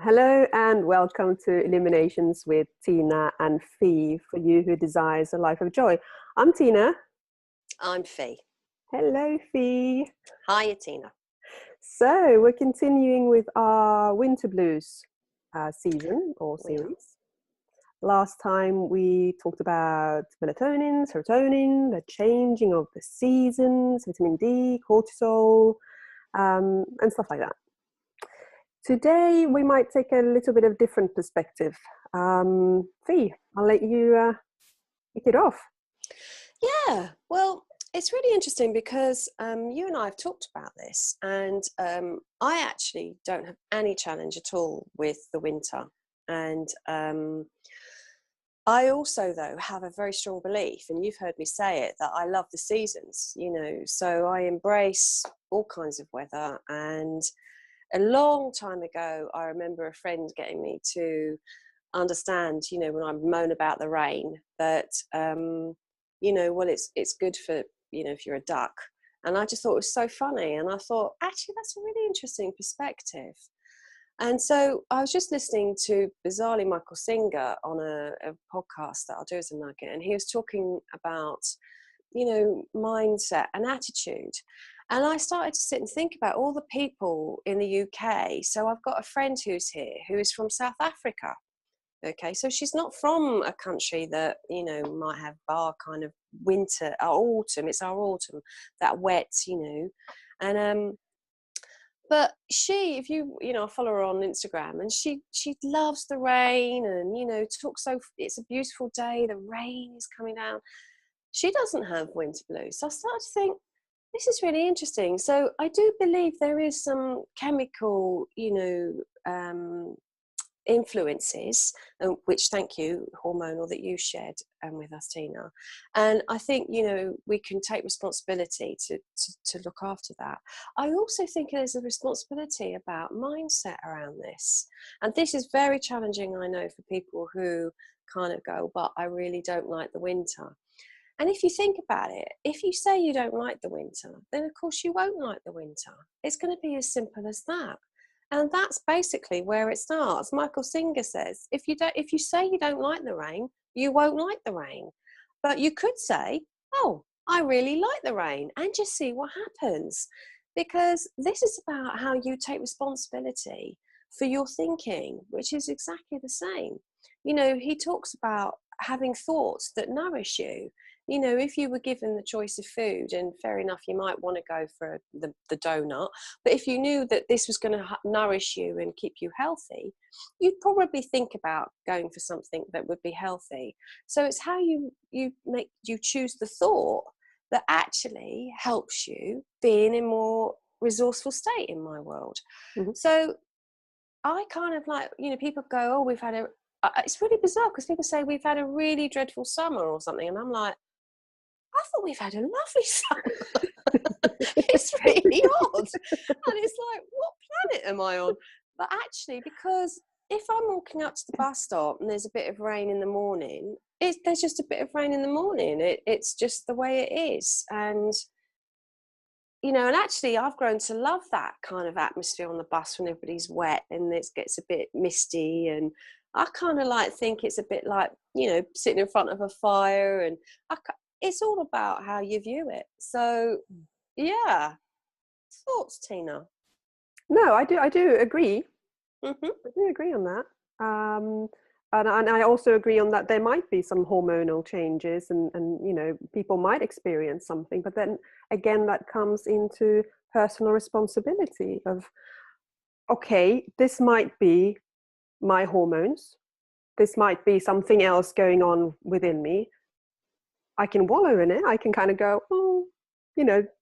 Hello and welcome to Illuminations with Tiina and Fee for you who desires a life of joy. I'm Tiina. I'm Fee. Hello, Fee. Hiya, Tiina. So we're continuing with our winter blues season or series. Last time we talked about melatonin, serotonin, the changing of the seasons, vitamin D, cortisol, and stuff like that. Today we might take a little bit of different perspective. Fee, I'll let you kick it off. Yeah, well, it's really interesting because you and I have talked about this, and I actually don't have any challenge at all with the winter. And I also, though, have a very strong belief, and you've heard me say it, that I love the seasons, so I embrace all kinds of weather. And a long time ago, I remember a friend getting me to understand, when I moan about the rain, that, it's good for, if you're a duck. And I just thought it was so funny. And I thought, actually, that's a really interesting perspective. And so I was just listening to, bizarrely, Michael Singer on a podcast that I'll do as a nugget. And he was talking about, mindset and attitude. And I started to sit and think about all the people in the UK. So I've got a friend who's here who is from South Africa. Okay, so she's not from a country that, might have our kind of winter, our autumn. It's our autumn, that wet, and but she, if I follow her on Instagram, and she loves the rain, and talks, so it's a beautiful day, the rain is coming down. She doesn't have winter blues. So I started to think, this is really interesting. So I do believe there is some chemical, influences, which, thank you, hormonal, that you shared with us, Tiina. And I think, we can take responsibility to look after that. I also think there's a responsibility about mindset around this. And this is very challenging, I know, for people who kind of go, but I really don't like the winter. And if you think about it, if you say you don't like the winter, then of course you won't like the winter. It's going to be as simple as that. And that's basically where it starts. Michael Singer says, if you say you don't like the rain, you won't like the rain. But you could say, oh, I really like the rain, and just see what happens. Because this is about how you take responsibility for your thinking, which is exactly the same. He talks about having thoughts that nourish you. If you were given the choice of food, and fair enough, you might want to go for the donut, but if you knew that this was going to nourish you and keep you healthy, you'd probably think about going for something that would be healthy. So it's how you choose the thought that actually helps you be in a more resourceful state, in my world. Mm-hmm. So I kind of like, people go, oh, we've had it's really bizarre because people say we've had a really dreadful summer or something, and I'm like, I thought we've had a lovely summer. It's really odd. And it's like, what planet am I on? But actually, because if I'm walking up to the bus stop and there's a bit of rain in the morning, there's just a bit of rain in the morning. It's just the way it is. And, and actually I've grown to love that kind of atmosphere on the bus when everybody's wet and it gets a bit misty. And I kind of think it's a bit like, sitting in front of a fire, and it's all about how you view it. So, yeah. Thoughts, Tiina? No, I do agree. Mm-hmm. I do agree on that. And I also agree on that there might be some hormonal changes, and people might experience something. But then again, that comes into personal responsibility of, okay, this might be my hormones. This might be something else going on within me. I can wallow in it. I can kind of go, oh,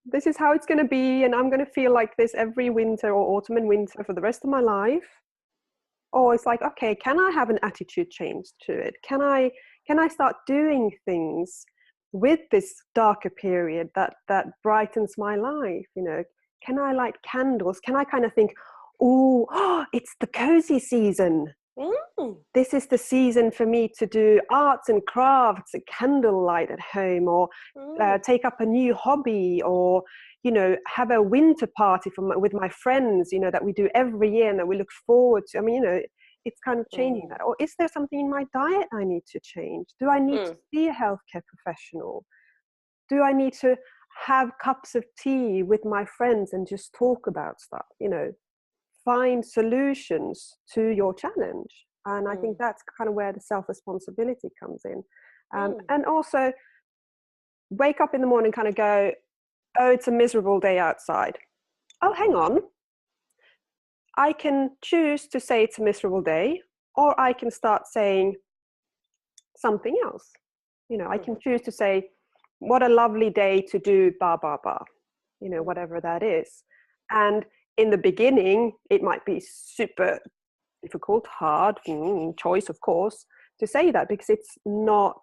this is how it's going to be, and I'm going to feel like this every winter or autumn and winter for the rest of my life. Or it's like, okay, can I have an attitude change to it? Can I start doing things with this darker period that brightens my life? Can I light candles? Can I kind of think, oh, it's the cozy season? This is the season for me to do arts and crafts, a candlelight at home, or take up a new hobby, or, you know, have a winter party with my friends, you know, that we do every year and that we look forward to. I mean, you know, it's kind of changing that. Or is there something in my diet I need to change? Do I need to see a healthcare professional? Do I need to have cups of tea with my friends and just talk about stuff? You know, find solutions to your challenge. And I think that's kind of where the self-responsibility comes in. And also wake up in the morning, kind of go, oh, it's a miserable day outside. Oh, hang on. I can choose to say it's a miserable day, or I can start saying something else. You know, I can choose to say, what a lovely day to do ba ba ba, you know, whatever that is. And in the beginning, it might be super difficult, hard choice, of course, to say that, because it's not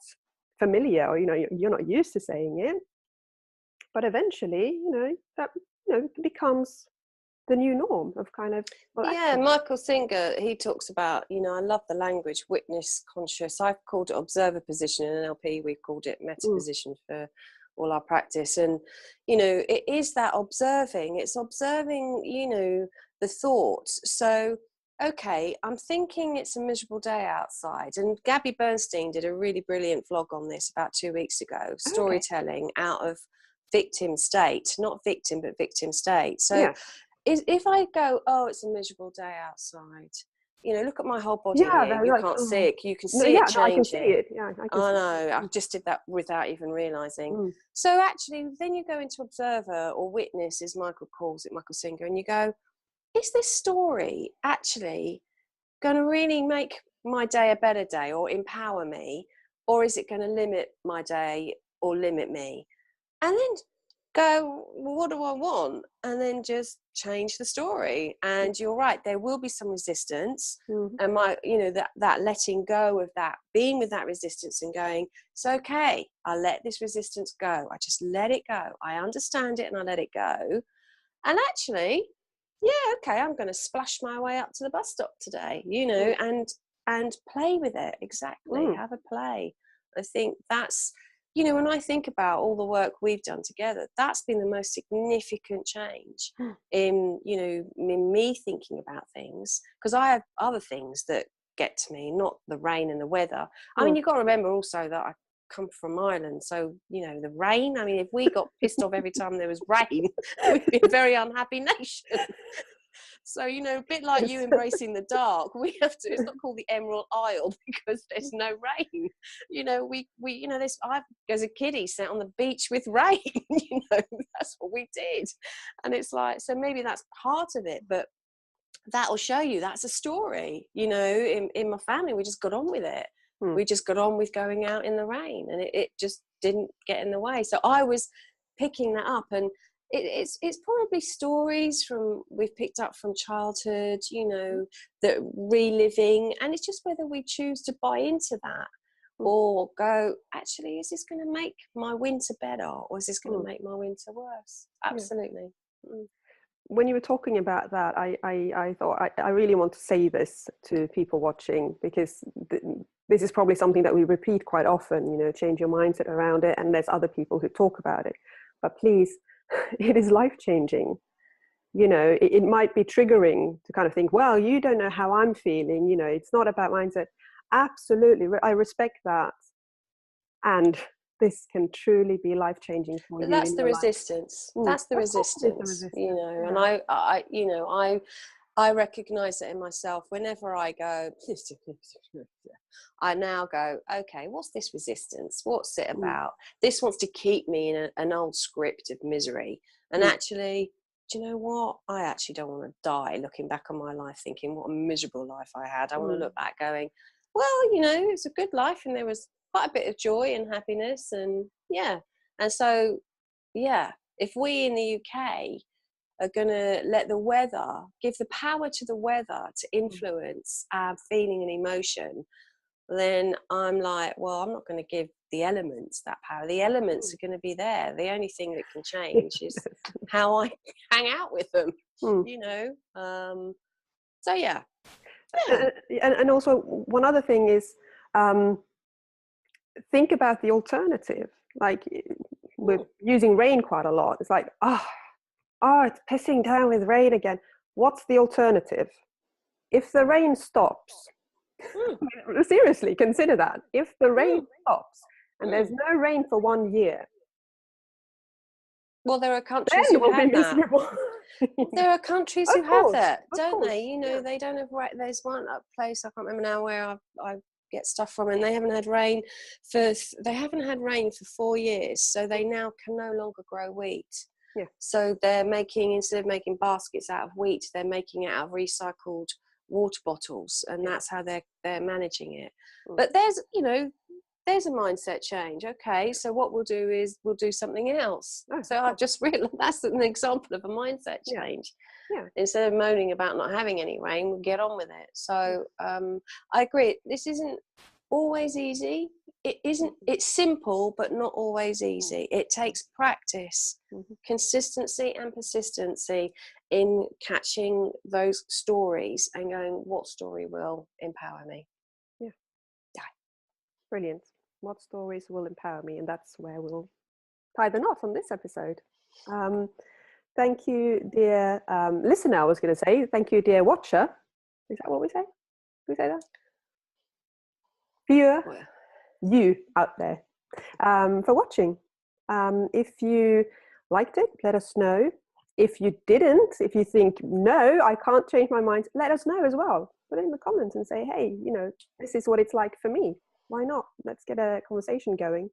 familiar, or, you know, you're not used to saying it. But eventually, you know, that, you know, becomes the new norm of kind of, well, yeah, actually. Michael Singer, he talks about, you know, I love the language, witness conscious. I've called it observer position in NLP. We've called it meta position for all our practice. And, you know, it is that observing. It's observing, you know, the thoughts. So, okay, I'm thinking it's a miserable day outside. And Gabby Bernstein did a really brilliant vlog on this about 2 weeks ago, storytelling out of victim state, not victim, but victim state. So, yeah. if I go, oh, it's a miserable day outside, you know, look at my whole body Yeah, here. You like, can't see it. You can no, see yeah, it no, I can see changing. it. Yeah, I can I see know. it. I just did that without even realizing. So actually, then you go into observer or witness, as Michael calls it, Michael Singer, and you go, is this story actually going to really make my day a better day or empower me? Or is it going to limit my day or limit me? And then go, well, what do I want? And then just change the story. And you're right, there will be some resistance. And my, you know, that letting go of that, being with that resistance and going, it's okay, I'll let this resistance go. I just let it go. I understand it and I let it go. And actually, yeah, okay, I'm going to splash my way up to the bus stop today, you know, and play with it. Exactly. Have a play. I think that's, you know, when I think about all the work we've done together, that's been the most significant change in, you know, in me thinking about things, because I have other things that get to me, not the rain and the weather. I mean, you've got to remember also that I come from Ireland, so, you know, the rain, I mean, if we got pissed off every time there was rain, we'd be a very unhappy nation. So, you know, a bit like you embracing the dark, we have to, it's not called the Emerald Isle because there's no rain. You know, we you know, I, as a kiddie, sat on the beach with rain, you know, that's what we did. And it's like, so maybe that's part of it, but that'll show you that's a story, you know, in my family, we just got on with it. We just got on with going out in the rain, and it just didn't get in the way. So I was picking that up, and it's probably stories from we've picked up from childhood, you know, that reliving, and it's just whether we choose to buy into that or go, actually, is this going to make my winter better, or is this going to make my winter worse? Absolutely. When you were talking about that, I thought I really want to say this to people watching, because this is probably something that we repeat quite often, you know, change your mindset around it, and there's other people who talk about it. But please, it is life-changing. You know, it might be triggering to kind of think, well, you don't know how I'm feeling, you know, it's not about mindset. Absolutely, I respect that. And this can truly be life-changing for you. That's the resistance. That's the resistance, you know. And I you know, I recognize it in myself. Whenever I go, I now go, okay, what's this resistance? What's it about? This wants to keep me in an old script of misery. And actually, do you know what? I actually don't want to die looking back on my life thinking what a miserable life I had. I want to look back going, well, you know, it's a good life, and there was quite a bit of joy and happiness, and yeah. And so, yeah, if we in the UK are going to let the weather, give the power to the weather to influence our feeling and emotion, then I'm like, well, I'm not going to give the elements that power. The elements are going to be there. The only thing that can change is how I hang out with them, you know. So yeah. Yeah. And also one other thing is, think about the alternative. Like, we're Mm. using rain quite a lot. It's like, it's pissing down with rain again. What's the alternative? If the rain stops, Mm. seriously, consider that. If the rain Mm. stops and there's Mm. no rain for 1 year, Well, there are countries then who we'll be have that. miserable. There are countries who Of have course, that, of don't course. they? You know, Yeah. they don't have there's one place I can't remember now where I get stuff from, and they haven't had rain they haven't had rain for 4 years, so they now can no longer grow wheat. Yeah. So they're making, instead of making baskets out of wheat, they're making it out of recycled water bottles, and Yeah. that's how they're managing it. Mm. But there's a mindset change. Okay, so what we'll do is we'll do something else. Oh, So I've just realized that's an example of a mindset yeah. change. Yeah. Instead of moaning about not having any rain, we'll get on with it. So I agree. This isn't always easy. It isn't. It's simple, but not always easy. It takes practice, consistency, and persistency in catching those stories and going, what story will empower me? Yeah. Brilliant. What stories will empower me? And that's where we'll tie the knot on this episode. Thank you, dear listener. I was going to say, thank you, dear watcher. Is that what we say? We say that? Viewer, Well, you out there, for watching. If you liked it, let us know. If you didn't, if you think, no, I can't change my mind, let us know as well. Put it in the comments and say, hey, this is what it's like for me. Why not? Let's get a conversation going.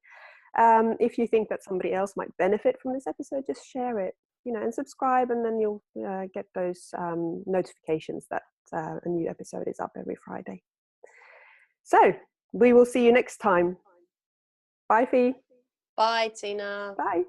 If you think that somebody else might benefit from this episode, just share it, and subscribe, and then you'll get those notifications that a new episode is up every Friday. So we will see you next time. Bye, Fee. bye, Tiina. Bye.